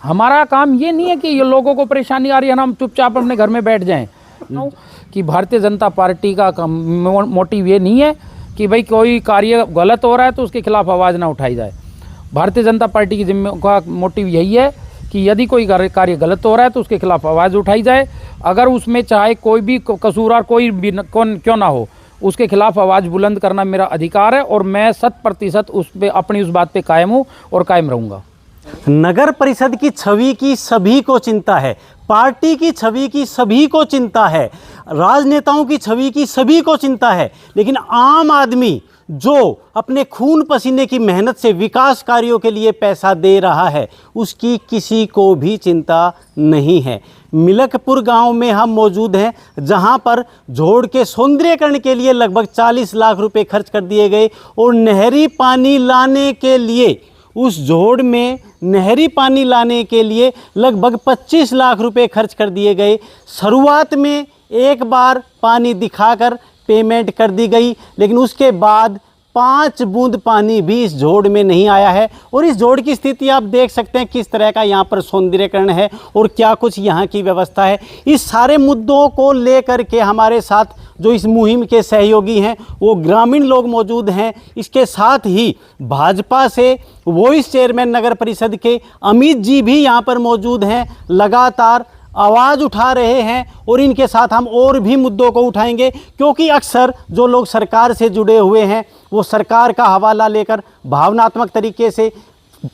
हमारा काम ये नहीं है कि ये लोगों को परेशानी आ रही है ना हम चुपचाप अपने घर में बैठ जाएं। कि भारतीय जनता पार्टी का मोटिव ये नहीं है कि भाई कोई कार्य गलत हो रहा है तो उसके खिलाफ आवाज़ ना उठाई जाए। भारतीय जनता पार्टी की का मोटिव यही है कि यदि कोई कार्य गलत हो रहा है तो उसके खिलाफ आवाज़ उठाई जाए। अगर उसमें चाहे कोई भी कसूरवार कोई भी क्यों ना हो, उसके खिलाफ आवाज़ बुलंद करना मेरा अधिकार है और मैं 100% उस पे अपनी उस बात पे कायम हूँ और कायम रहूँगा। नगर परिषद की छवि की सभी को चिंता है, पार्टी की छवि की सभी को चिंता है, राजनेताओं की छवि की सभी को चिंता है, लेकिन आम आदमी जो अपने खून पसीने की मेहनत से विकास कार्यों के लिए पैसा दे रहा है उसकी किसी को भी चिंता नहीं है। मिलकपुर गांव में हम मौजूद हैं, जहां पर झोड़ के सौंदर्यीकरण के लिए लगभग 40 लाख रुपए खर्च कर दिए गए और नहरी पानी लाने के लिए उस झोड़ में नहरी पानी लाने के लिए लगभग 25 लाख रुपए खर्च कर दिए गए। शुरुआत में एक बार पानी दिखाकर पेमेंट कर दी गई, लेकिन उसके बाद 5 बूंद पानी भी इस झोड़ में नहीं आया है। और इस झोड़ की स्थिति आप देख सकते हैं किस तरह का यहाँ पर सौंदर्यीकरण है और क्या कुछ यहाँ की व्यवस्था है। इस सारे मुद्दों को लेकर के हमारे साथ जो इस मुहिम के सहयोगी हैं वो ग्रामीण लोग मौजूद हैं। इसके साथ ही भाजपा से वाइस चेयरमैन नगर परिषद के अमित जी भी यहाँ पर मौजूद हैं, लगातार आवाज़ उठा रहे हैं और इनके साथ हम और भी मुद्दों को उठाएंगे, क्योंकि अक्सर जो लोग सरकार से जुड़े हुए हैं वो सरकार का हवाला लेकर भावनात्मक तरीके से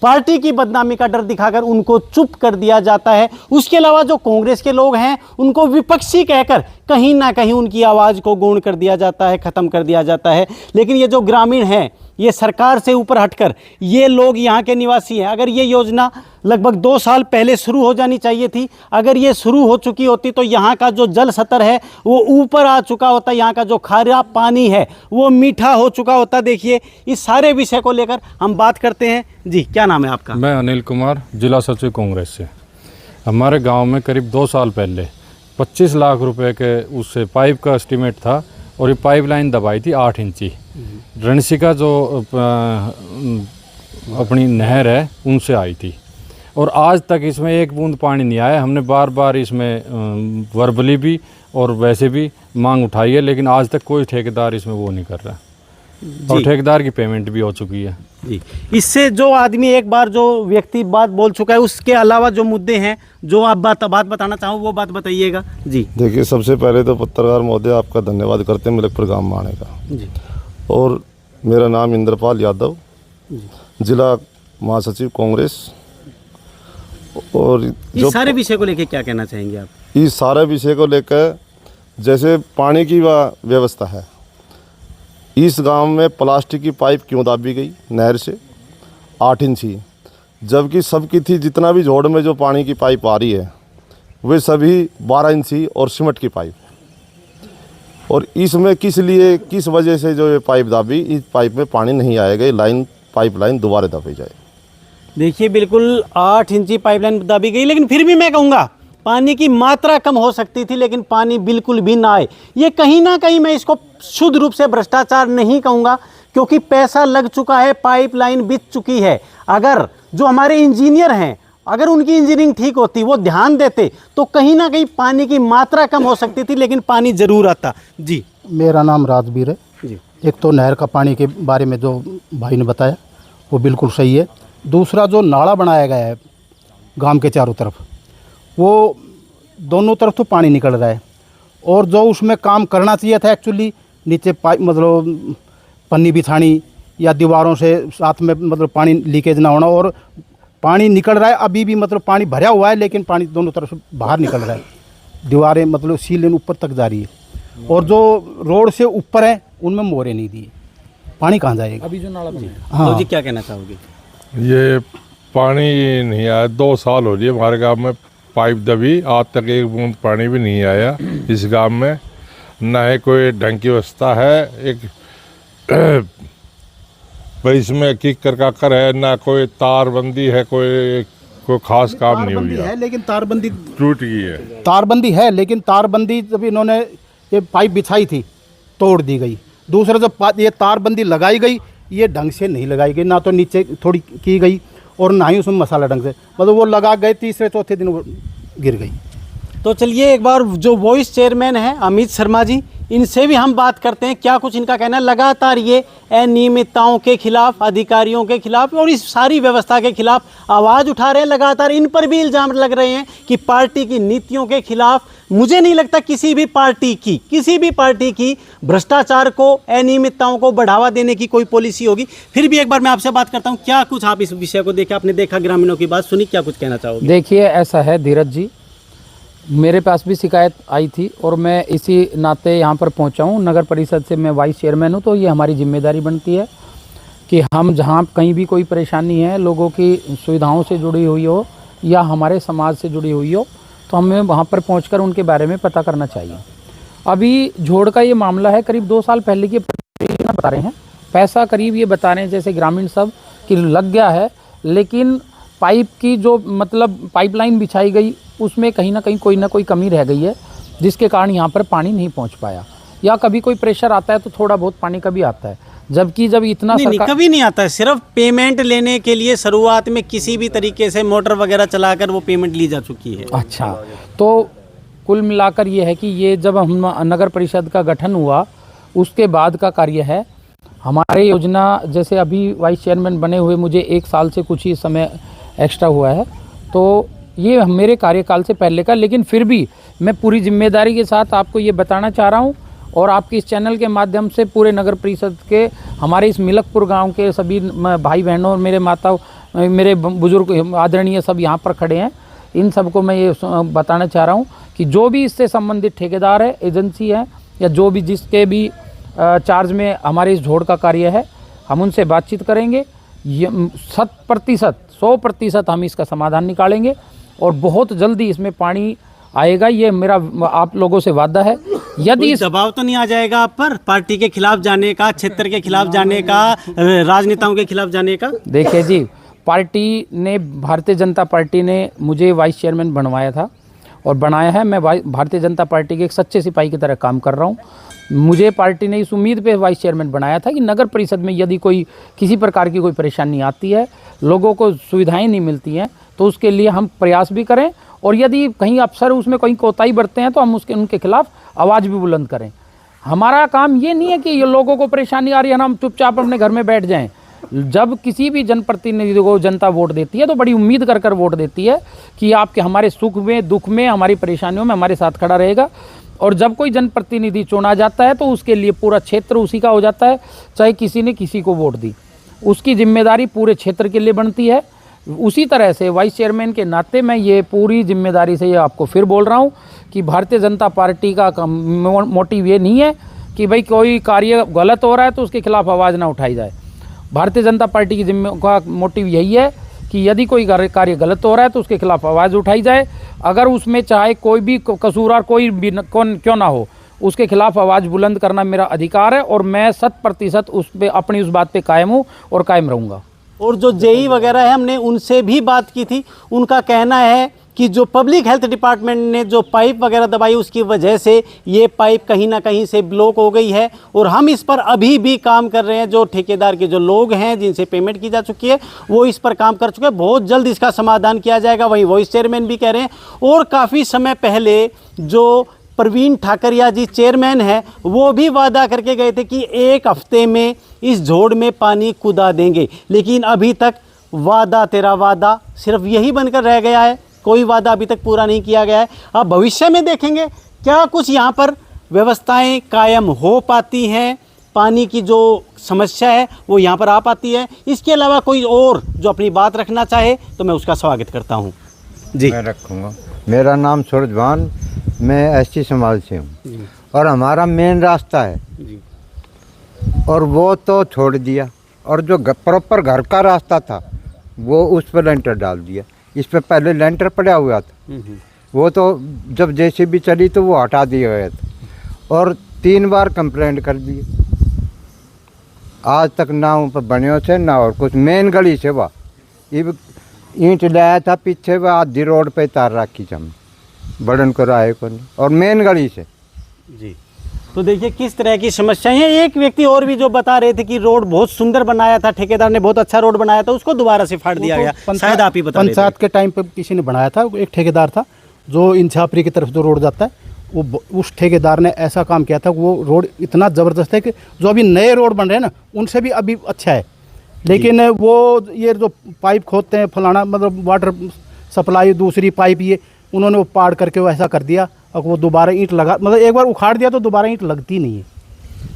पार्टी की बदनामी का डर दिखाकर उनको चुप कर दिया जाता है। उसके अलावा जो कांग्रेस के लोग हैं उनको विपक्षी कहकर कहीं ना कहीं उनकी आवाज़ को गौण कर दिया जाता है, ख़त्म कर दिया जाता है। लेकिन ये जो ग्रामीण हैं, ये सरकार से ऊपर हटकर ये लोग यहाँ के निवासी हैं। अगर ये योजना लगभग 2 साल पहले शुरू हो जानी चाहिए थी, अगर ये शुरू हो चुकी होती तो यहाँ का जो जल स्तर है वो ऊपर आ चुका होता, यहाँ का जो खारा पानी है वो मीठा हो चुका होता। देखिए, इस सारे विषय को लेकर हम बात करते हैं। जी, क्या नाम है आपका? मैं अनिल कुमार, जिला सचिव कांग्रेस से। हमारे गांव में करीब 2 साल पहले 25 लाख रुपए के उससे पाइप का एस्टीमेट था और ये पाइपलाइन दबाई थी 8 इंची। रणसिका जो अपनी नहर है उनसे आई थी और आज तक इसमें 1 बूंद पानी नहीं आया। हमने बार बार इसमें वर्बली भी और वैसे भी मांग उठाई है, लेकिन आज तक कोई ठेकेदार इसमें वो नहीं कर रहा और ठेकेदार की पेमेंट भी हो चुकी है। जी, इससे जो आदमी एक बार जो व्यक्ति बात बोल चुका है, उसके अलावा जो मुद्दे हैं जो आप बात बताना चाहो वो बात बताइएगा। जी, देखिए, सबसे पहले तो पत्रकार महोदय आपका धन्यवाद करते हैं मिलकपुर गाँव में आने का। जी, और मेरा नाम इंद्रपाल यादव, जिला महासचिव कांग्रेस। और इस सारे विषय को लेकर क्या कहना चाहेंगे आप? इस सारे विषय को लेकर जैसे पानी की व्यवस्था है, इस गांव में प्लास्टिक की पाइप क्यों दाबी गई नहर से 8 इंची, जबकि सबकी थी जितना भी झोड़ में जो पानी की पाइप आ रही है वे सभी 12 इंची और सीमेंट की पाइप। और इसमें किस वजह से जो ये पाइप दाबी, इस पाइप में पानी नहीं आएगा, पाइपलाइन दोबारा दबाई जाए। देखिए, बिल्कुल 8 इंची पाइपलाइन दाबी गई, लेकिन फिर भी मैं कहूँगा पानी की मात्रा कम हो सकती थी, लेकिन पानी बिल्कुल भी ना आए। ये कहीं ना कहीं मैं इसको शुद्ध रूप से भ्रष्टाचार नहीं कहूँगा, क्योंकि पैसा लग चुका है, पाइपलाइन बिछ चुकी है। अगर जो हमारे इंजीनियर हैं, अगर उनकी इंजीनियरिंग ठीक होती, वो ध्यान देते, तो कहीं ना कहीं पानी की मात्रा कम हो सकती थी, लेकिन पानी जरूर आता। जी, मेरा नाम राजवीर है जी। एक तो नहर का पानी के बारे में जो भाई ने बताया वो बिल्कुल सही है। दूसरा, जो नाला बनाया गया है गांव के चारों तरफ, वो दोनों तरफ तो पानी निकल रहा है और जो उसमें काम करना चाहिए था एक्चुअली, नीचे पाइप मतलब पन्नी बिछानी या दीवारों से साथ में मतलब पानी लीकेज ना होना, और पानी निकल रहा है अभी भी, मतलब पानी भरा हुआ है लेकिन पानी दोनों तरफ से बाहर निकल रहा है। दीवारें मतलब सीलन ऊपर तक जा रही है और जो रोड से ऊपर है उनमें मोहरें नहीं दी। पानी कहाँ जाएगा अभी जो नाला? हाँ तो जी, क्या कहना चाहोगे? ये पानी नहीं आया, 2 साल हो गए हमारे गांव में पाइप दबी, आज तक 1 बूंद पानी भी नहीं आया इस गांव में। ना है कोई ढंग की व्यवस्था है, एक भाई इसमें किक्कर काकर है, ना कोई तारबंदी है, कोई खास काम नहीं हुआ है, लेकिन तारबंदी टूट गई है। तारबंदी है, लेकिन तारबंदी जब इन्होंने ये पाइप बिछाई थी तोड़ दी गई। दूसरा, जब ये तारबंदी लगाई गई ये ढंग से नहीं लगाई गई, ना तो नीचे थोड़ी की गई और ना ही उसमें मसाला ढंग से, मतलब वो लगा गए, तीसरे चौथे दिन वो गिर गई। तो चलिए एक बार जो वॉइस चेयरमैन हैं अमित शर्मा जी, इनसे भी हम बात करते हैं क्या कुछ इनका कहना है। लगातार ये अनियमितताओं के खिलाफ, अधिकारियों के खिलाफ और इस सारी व्यवस्था के खिलाफ आवाज़ उठा रहे हैं। लगातार इन पर भी इल्ज़ाम लग रहे हैं कि पार्टी की नीतियों के खिलाफ। मुझे नहीं लगता किसी भी पार्टी की भ्रष्टाचार को, अनियमितताओं को बढ़ावा देने की कोई पॉलिसी होगी। फिर भी एक बार मैं आपसे बात करता हूँ, क्या कुछ आप इस विषय को देखे, आपने देखा, ग्रामीणों की बात सुनी, क्या कुछ कहना चाहोगे? देखिए ऐसा है धीरज जी, मेरे पास भी शिकायत आई थी और मैं इसी नाते यहाँ पर पहुँचा हूँ। नगर परिषद से मैं वाइस चेयरमैन हूँ, तो ये हमारी जिम्मेदारी बनती है कि हम जहाँ कहीं भी कोई परेशानी है, लोगों की सुविधाओं से जुड़ी हुई हो या हमारे समाज से जुड़ी हुई हो, तो हमें वहाँ पर पहुँचकर उनके बारे में पता करना चाहिए। अभी झोड़ का ये मामला है, करीब 2 साल पहले की बता रहे हैं, पैसा करीब ये बता रहे हैं जैसे ग्रामीण सब कि लग गया है, लेकिन पाइप की जो मतलब पाइपलाइन बिछाई गई उसमें कहीं ना कोई कमी रह गई है, जिसके कारण यहाँ पर पानी नहीं पहुँच पाया। या कभी कोई प्रेशर आता है तो थोड़ा बहुत पानी कभी आता है, जबकि जब इतना नहीं, कभी नहीं आता है। सिर्फ पेमेंट लेने के लिए शुरुआत में किसी भी तरीके से मोटर वगैरह चलाकर वो पेमेंट ली जा चुकी है। अच्छा, तो कुल मिलाकर ये है कि ये जब हम नगर परिषद का गठन हुआ उसके बाद का कार्य है। हमारे योजना जैसे अभी वाइस चेयरमैन बने हुए मुझे 1 साल से कुछ ही समय एक्स्ट्रा हुआ है, तो ये मेरे कार्यकाल से पहले का, लेकिन फिर भी मैं पूरी जिम्मेदारी के साथ आपको ये बताना चाह रहा हूँ और आपके इस चैनल के माध्यम से पूरे नगर परिषद के, हमारे इस मिलकपुर गांव के सभी भाई बहनों और मेरे बुजुर्ग आदरणीय सब यहाँ पर खड़े हैं, इन सबको मैं ये बताना चाह रहा हूँ कि जो भी इससे संबंधित ठेकेदार है, एजेंसी है या जो भी जिसके भी चार्ज में हमारे इस झोड़ का कार्य है, हम उनसे बातचीत करेंगे। 100% हम इसका समाधान निकालेंगे और बहुत जल्दी इसमें पानी आएगा, ये मेरा आप लोगों से वादा है। यदि इस दबाव तो नहीं आ जाएगा आप पर, पार्टी के खिलाफ जाने का, क्षेत्र के खिलाफ जाने का, राजनेताओं के खिलाफ जाने का? देखिए जी, पार्टी ने, भारतीय जनता पार्टी ने मुझे वाइस चेयरमैन बनवाया था और बनाया है। मैं भारतीय जनता पार्टी के एक सच्चे सिपाही की तरह काम कर रहा हूँ। मुझे पार्टी ने इस उम्मीद पे वाइस चेयरमैन बनाया था कि नगर परिषद में यदि कोई किसी प्रकार की कोई परेशानी आती है, लोगों को सुविधाएं नहीं मिलती हैं, तो उसके लिए हम प्रयास भी करें और यदि कहीं अफसर उसमें कहीं कोताही बरतते हैं तो हम उनके खिलाफ आवाज़ भी बुलंद करें। हमारा काम ये नहीं है कि ये लोगों को परेशानी आ रही है ना हम चुपचाप अपने घर में बैठ जाएं। जब किसी भी जनप्रतिनिधि को जनता वोट देती है तो बड़ी उम्मीद कर वोट देती है कि आपके हमारे सुख में, दुख में, हमारी परेशानियों में हमारे साथ खड़ा रहेगा। और जब कोई जनप्रतिनिधि चुना जाता है तो उसके लिए पूरा क्षेत्र उसी का हो जाता है, चाहे किसी ने किसी को वोट दी, उसकी जिम्मेदारी पूरे क्षेत्र के लिए बनती है। उसी तरह से वाइस चेयरमैन के नाते मैं ये पूरी जिम्मेदारी से ये आपको फिर बोल रहा हूँ कि भारतीय जनता पार्टी का मोटिव ये नहीं है कि भाई कोई कार्य गलत हो रहा है तो उसके खिलाफ आवाज़ ना उठाई जाए। भारतीय जनता पार्टी की का मोटिव यही है कि यदि कोई कार्य गलत हो रहा है तो उसके खिलाफ आवाज़ उठाई जाए। अगर उसमें चाहे कोई भी कसूरवार कोई भी क्यों ना हो, उसके खिलाफ आवाज़ बुलंद करना मेरा अधिकार है और मैं 100% उस पे अपनी उस बात पे कायम हूँ और कायम रहूँगा। और जो जेई वगैरह है, हमने उनसे भी बात की थी, उनका कहना है कि जो पब्लिक हेल्थ डिपार्टमेंट ने जो पाइप वगैरह दबाई उसकी वजह से ये पाइप कहीं ना कहीं से ब्लॉक हो गई है और हम इस पर अभी भी काम कर रहे हैं। जो ठेकेदार के जो लोग हैं जिनसे पेमेंट की जा चुकी है वो इस पर काम कर चुके हैं, बहुत जल्द इसका समाधान किया जाएगा। वहीं वाइस चेयरमैन भी कह रहे हैं। और काफ़ी समय पहले जो प्रवीण ठाकरिया जी चेयरमैन हैं वो भी वादा करके गए थे कि 1 हफ्ते में इस झोड़ में पानी कुदा देंगे, लेकिन अभी तक वादा तेरा वादा सिर्फ यही बनकर रह गया है, कोई वादा अभी तक पूरा नहीं किया गया है। अब भविष्य में देखेंगे क्या कुछ यहाँ पर व्यवस्थाएं कायम हो पाती हैं, पानी की जो समस्या है वो यहाँ पर आ पाती है। इसके अलावा कोई और जो अपनी बात रखना चाहे तो मैं उसका स्वागत करता हूँ। जी मैं रखूँगा। मेरा नाम सूरजभान, मैं एसटी समाज से हूँ और हमारा मेन रास्ता है जी। और वो तो छोड़ दिया और जो प्रॉपर घर का रास्ता था वो उस पर लेंटर डाल दिया। इस पर पहले लेंटर पड़ा हुआ था, वो तो जब जेसीबी चली तो वो हटा दिया गया था और 3 बार कंप्लेंट कर दी, आज तक ना ऊपर बने थे ना और कुछ। मेन गली से वह ईंट लाया था पीछे, वह आधी रोड पे तार रखी थी हमने, बड़न को राय को नहीं, और मेन गली से जी। तो देखिए किस तरह की समस्याएं हैं। एक व्यक्ति और भी जो बता रहे थे कि रोड बहुत सुंदर बनाया था, ठेकेदार ने बहुत अच्छा रोड बनाया था, उसको दोबारा से फाड़ दिया गया, शायद आप ही बता रहे थे। पंचायत के टाइम पे किसी ने बनाया था, एक ठेकेदार था जो इन छापरी की तरफ जो रोड जाता है, वो उस ठेकेदार ने ऐसा काम किया था, वो रोड इतना ज़बरदस्त है कि जो अभी नए रोड बन रहे हैं ना उनसे भी अभी अच्छा है। लेकिन वो ये जो पाइप खोदते हैं फलाना, मतलब वाटर सप्लाई दूसरी पाइप, ये उन्होंने वो पाड़ करके वो ऐसा कर दिया, और वो दोबारा ईंट लगा, मतलब एक बार उखाड़ दिया तो दोबारा ईंट लगती नहीं है।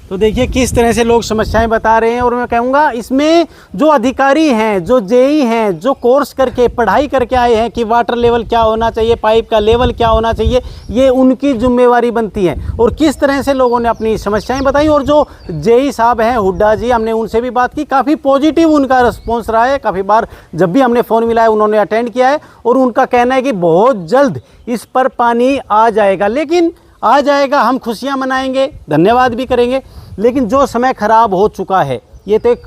तो देखिए किस तरह से लोग समस्याएं बता रहे हैं। और मैं कहूँगा इसमें जो अधिकारी हैं, जो जेई हैं, जो कोर्स करके पढ़ाई करके आए हैं कि वाटर लेवल क्या होना चाहिए, पाइप का लेवल क्या होना चाहिए, ये उनकी जिम्मेवारी बनती है। और किस तरह से लोगों ने अपनी समस्याएं बताई। और जो जेई साहब हैं हुड्डा जी, हमने उनसे भी बात की, काफ़ी पॉजिटिव उनका रिस्पॉन्स रहा है। काफ़ी बार जब भी हमने फ़ोन मिलाया उन्होंने अटेंड किया है, और उनका कहना है कि बहुत जल्द इस पर पानी आ जाएगा। लेकिन आ जाएगा, हम खुशियाँ मनाएंगे, धन्यवाद भी करेंगे, लेकिन जो समय खराब हो चुका है, ये तो एक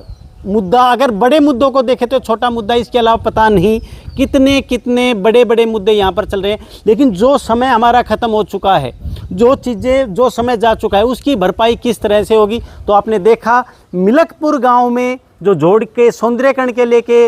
मुद्दा, अगर बड़े मुद्दों को देखें तो छोटा मुद्दा, इसके अलावा पता नहीं कितने कितने बड़े बड़े मुद्दे यहाँ पर चल रहे हैं। लेकिन जो समय हमारा ख़त्म हो चुका है, जो चीज़ें, जो समय जा चुका है, उसकी भरपाई किस तरह से होगी। तो आपने देखा मिलकपुर गांव में जो जोड़ के सौंदर्यकरण के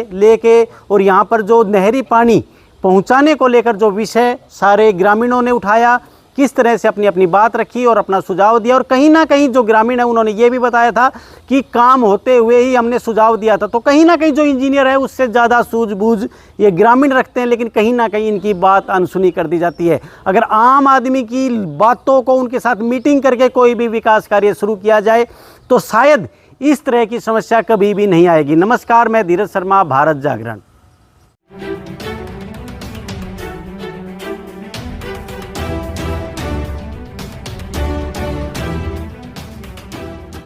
लेके और यहाँ पर जो नहरी पानी पहुँचाने को लेकर जो विषय सारे ग्रामीणों ने उठाया, किस तरह से अपनी अपनी बात रखी और अपना सुझाव दिया। और कहीं ना कहीं जो ग्रामीण है उन्होंने ये भी बताया था कि काम होते हुए ही हमने सुझाव दिया था। तो कहीं ना कहीं जो इंजीनियर है उससे ज़्यादा सूझबूझ ये ग्रामीण रखते हैं, लेकिन कहीं ना कहीं इनकी बात अनसुनी कर दी जाती है। अगर आम आदमी की बातों को उनके साथ मीटिंग करके कोई भी विकास कार्य शुरू किया जाए तो शायद इस तरह की समस्या कभी भी नहीं आएगी। नमस्कार, मैं धीरज शर्मा, भारत जागरण।